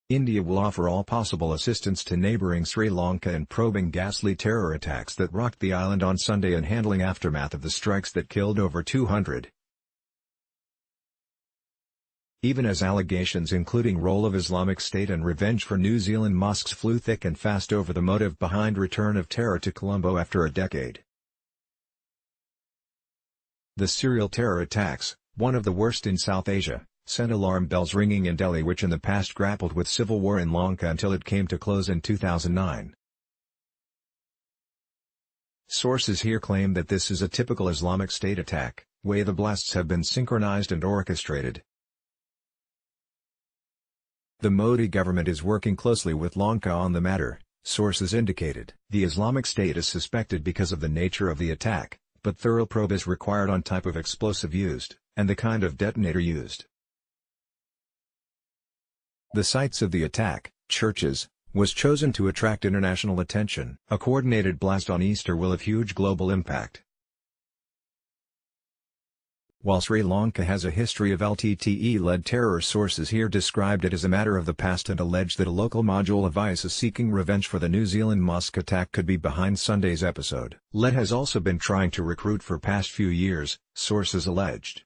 India will offer all possible assistance to neighbouring Sri Lanka in probing ghastly terror attacks that rocked the island on Sunday and handling aftermath of the strikes that killed over 200. Even as allegations including role of Islamic State and revenge for New Zealand mosques flew thick and fast over the motive behind return of terror to Colombo after a decade. The serial terror attacks, one of the worst in South Asia, sent alarm bells ringing in Delhi, which in the past grappled with civil war in Lanka until it came to close in 2009. Sources here claim that this is a typical Islamic State attack, where the blasts have been synchronized and orchestrated. The Modi government is working closely with Lanka on the matter, sources indicated. The Islamic State is suspected because of the nature of the attack, but thorough probe is required on type of explosive used, and the kind of detonator used. The sites of the attack, churches, was chosen to attract international attention. A coordinated blast on Easter will have huge global impact. While Sri Lanka has a history of LTTE-led terror, sources here described it as a matter of the past and alleged that a local module of ISIS seeking revenge for the New Zealand mosque attack could be behind Sunday's episode. LED has also been trying to recruit for past few years, sources alleged.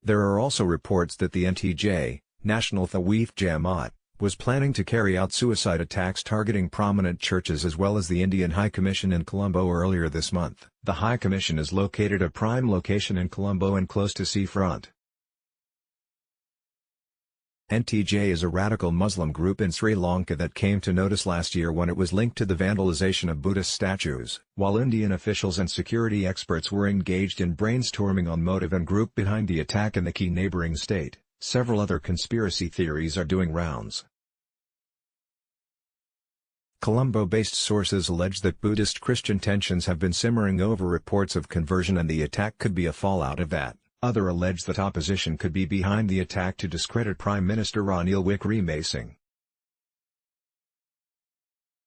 There are also reports that the NTJ, National Tawhid Jamaat, was planning to carry out suicide attacks targeting prominent churches as well as the Indian High Commission in Colombo earlier this month. The High Commission is located at a prime location in Colombo and close to seafront. NTJ is a radical Muslim group in Sri Lanka that came to notice last year when it was linked to the vandalization of Buddhist statues. While Indian officials and security experts were engaged in brainstorming on motive and group behind the attack in the key neighbouring state, several other conspiracy theories are doing rounds. Colombo-based sources allege that Buddhist-Christian tensions have been simmering over reports of conversion and the attack could be a fallout of that. Others allege that opposition could be behind the attack to discredit Prime Minister Ranil Wickremesinghe.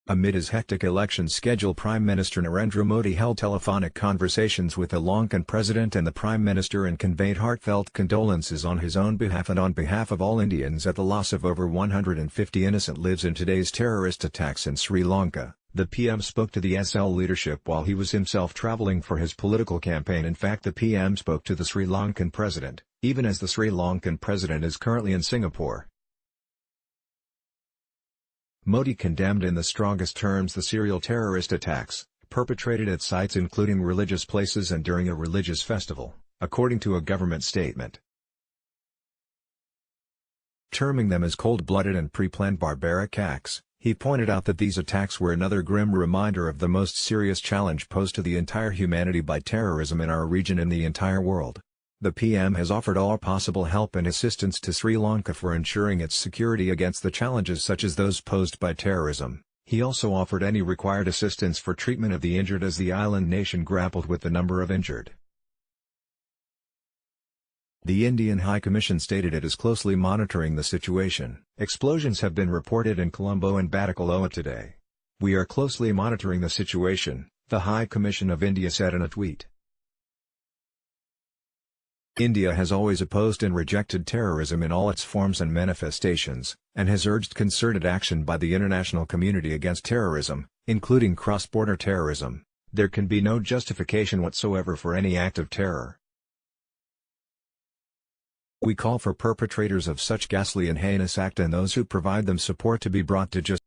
Amid his hectic election schedule, Prime Minister Narendra Modi held telephonic conversations with the Lankan President and the Prime Minister and conveyed heartfelt condolences on his own behalf and on behalf of all Indians at the loss of over 150 innocent lives in today's terrorist attacks in Sri Lanka. The PM spoke to the SL leadership while he was himself travelling for his political campaign. In fact, the PM spoke to the Sri Lankan President, even as the Sri Lankan President is currently in Singapore. Modi condemned in the strongest terms the serial terrorist attacks, perpetrated at sites including religious places and during a religious festival, according to a government statement. Terming them as cold-blooded and pre-planned barbaric acts, he pointed out that these attacks were another grim reminder of the most serious challenge posed to the entire humanity by terrorism in our region and the entire world. The PM has offered all possible help and assistance to Sri Lanka for ensuring its security against the challenges such as those posed by terrorism. He also offered any required assistance for treatment of the injured as the island nation grappled with the number of injured. The Indian High Commission stated it is closely monitoring the situation. Explosions have been reported in Colombo and Batticaloa today. We are closely monitoring the situation, the High Commission of India said in a tweet. India has always opposed and rejected terrorism in all its forms and manifestations, and has urged concerted action by the international community against terrorism, including cross-border terrorism. There can be no justification whatsoever for any act of terror. We call for perpetrators of such ghastly and heinous act and those who provide them support to be brought to justice.